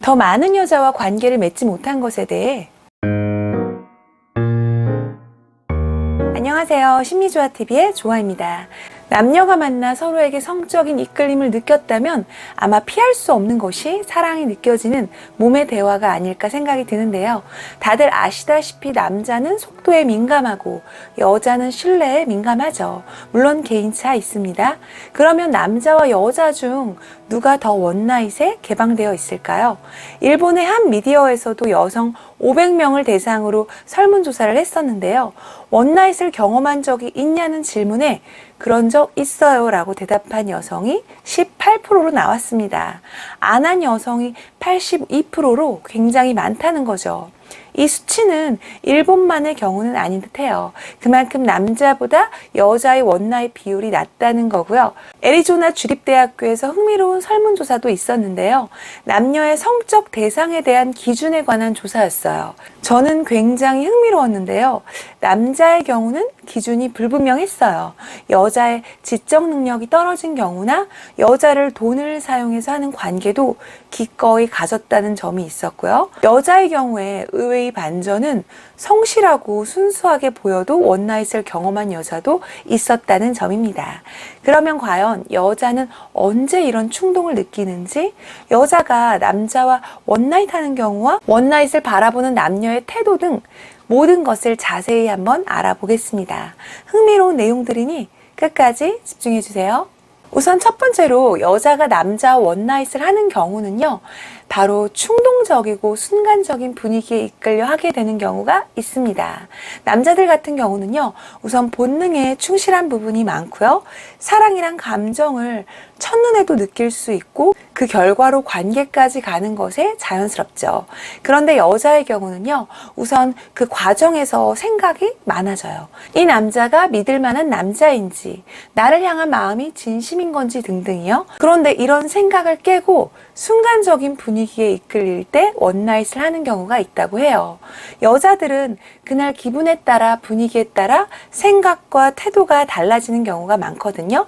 더 많은 여자와 관계를 맺지 못한 것에 대해. 안녕하세요. 심리조화TV의 조아입니다. 남녀가 만나 서로에게 성적인 이끌림을 느꼈다면 아마 피할 수 없는 것이 사랑이 느껴지는 몸의 대화가 아닐까 생각이 드는데요. 다들 아시다시피 남자는 속도에 민감하고 여자는 신뢰에 민감하죠. 물론 개인차 있습니다. 그러면 남자와 여자 중 누가 더 원나잇에 개방되어 있을까요? 일본의 한 미디어에서도 여성 500명을 대상으로 설문조사를 했었는데요. 원나잇을 경험한 적이 있냐는 질문에 그런 적 있어요 라고 대답한 여성이 18%로 나왔습니다. 안 한 여성이 82%로 굉장히 많다는 거죠. 이 수치는 일본만의 경우는 아닌 듯해요. 그만큼 남자보다 여자의 원나잇 비율이 낮다는 거고요. 애리조나 주립대학교에서 흥미로운 설문조사도 있었는데요. 남녀의 성적 대상에 대한 기준에 관한 조사였어요. 저는 굉장히 흥미로웠는데요. 남자의 경우는 기준이 불분명했어요. 여자의 지적 능력이 떨어진 경우나 여자를 돈을 사용해서 하는 관계도 기꺼이 가졌다는 점이 있었고요. 여자의 경우에 의외의 반전은 성실하고 순수하게 보여도 원나잇을 경험한 여자도 있었다는 점입니다. 그러면 과연 여자는 언제 이런 충동을 느끼는지, 여자가 남자와 원나잇 하는 경우와 원나잇을 바라보는 남녀의 태도 등 모든 것을 자세히 한번 알아보겠습니다. 흥미로운 내용들이니 끝까지 집중해 주세요. 우선 첫 번째로 여자가 남자와 원나잇을 하는 경우는요, 바로 충동적이고 순간적인 분위기에 이끌려 하게 되는 경우가 있습니다. 남자들 같은 경우는요, 우선 본능에 충실한 부분이 많고요, 사랑이란 감정을 첫눈에도 느낄 수 있고 그 결과로 관계까지 가는 것에 자연스럽죠. 그런데 여자의 경우는요, 우선 그 과정에서 생각이 많아져요. 이 남자가 믿을 만한 남자인지, 나를 향한 마음이 진심인 건지 등등이요. 그런데 이런 생각을 깨고 순간적인 분위기에 이끌릴 때 원나잇을 하는 경우가 있다고 해요. 여자들은 그날 기분에 따라, 분위기에 따라 생각과 태도가 달라지는 경우가 많거든요.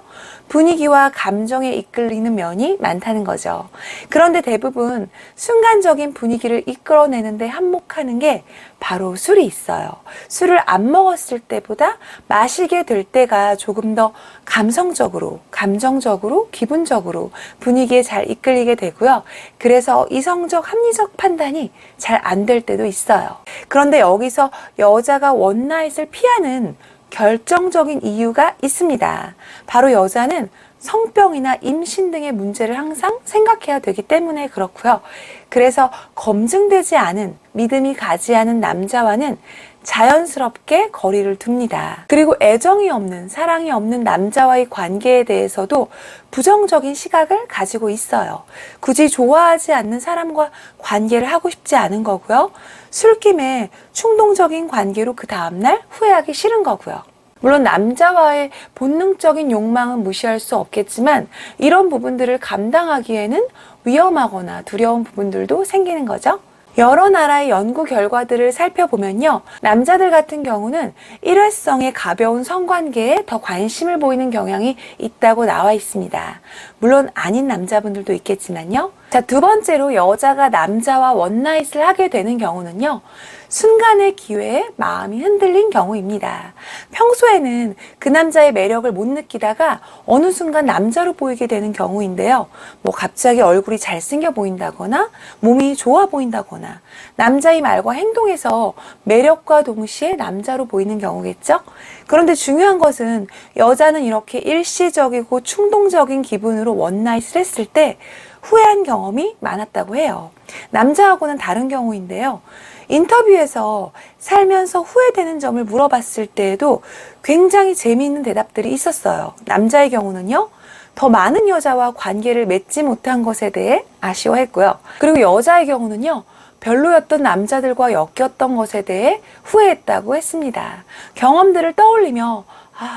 분위기와 감정에 이끌리는 면이 많다는 거죠. 그런데 대부분 순간적인 분위기를 이끌어내는데 한몫하는 게 바로 술이 있어요. 술을 안 먹었을 때보다 마시게 될 때가 조금 더 감성적으로, 감정적으로, 기분적으로 분위기에 잘 이끌리게 되고요. 그래서 이성적, 합리적 판단이 잘 안 될 때도 있어요. 그런데 여기서 여자가 원나잇을 피하는 결정적인 이유가 있습니다. 바로 여자는 성병이나 임신 등의 문제를 항상 생각해야 되기 때문에 그렇고요. 그래서 검증되지 않은, 믿음이 가지 않은 남자와는 자연스럽게 거리를 둡니다. 그리고 애정이 없는, 사랑이 없는 남자와의 관계에 대해서도 부정적인 시각을 가지고 있어요. 굳이 좋아하지 않는 사람과 관계를 하고 싶지 않은 거고요. 술김에 충동적인 관계로 그 다음날 후회하기 싫은 거고요. 물론 남자와의 본능적인 욕망은 무시할 수 없겠지만 이런 부분들을 감당하기에는 위험하거나 두려운 부분들도 생기는 거죠. 여러 나라의 연구 결과들을 살펴보면요, 남자들 같은 경우는 일회성의 가벼운 성관계에 더 관심을 보이는 경향이 있다고 나와 있습니다. 물론 아닌 남자분들도 있겠지만요. 자, 두 번째로 여자가 남자와 원나잇을 하게 되는 경우는요, 순간의 기회에 마음이 흔들린 경우입니다. 평소에는 그 남자의 매력을 못 느끼다가 어느 순간 남자로 보이게 되는 경우인데요. 갑자기 얼굴이 잘생겨 보인다거나 몸이 좋아 보인다거나 남자의 말과 행동에서 매력과 동시에 남자로 보이는 경우겠죠. 그런데 중요한 것은 여자는 이렇게 일시적이고 충동적인 기분으로 원나잇을 했을 때 후회한 경험이 많았다고 해요. 남자하고는 다른 경우인데요. 인터뷰에서 살면서 후회되는 점을 물어봤을 때에도 굉장히 재미있는 대답들이 있었어요. 남자의 경우는요, 더 많은 여자와 관계를 맺지 못한 것에 대해 아쉬워했고요. 그리고 여자의 경우는요, 별로였던 남자들과 엮였던 것에 대해 후회했다고 했습니다. 경험들을 떠올리며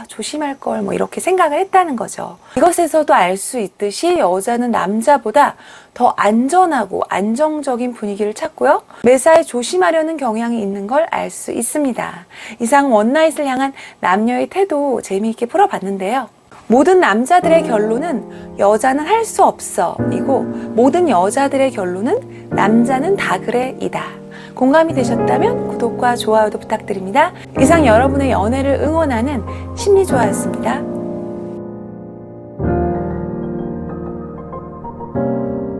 조심할 걸 이렇게 생각을 했다는 거죠. 이것에서도 알 수 있듯이 여자는 남자보다 더 안전하고 안정적인 분위기를 찾고요. 매사에 조심하려는 경향이 있는 걸 알 수 있습니다. 이상 원나잇을 향한 남녀의 태도 재미있게 풀어봤는데요. 모든 남자들의 결론은 여자는 할 수 없어 이고 모든 여자들의 결론은 남자는 다 그래 이다. 공감이 되셨다면 구독과 좋아요도 부탁드립니다. 이상 여러분의 연애를 응원하는 심리조화였습니다.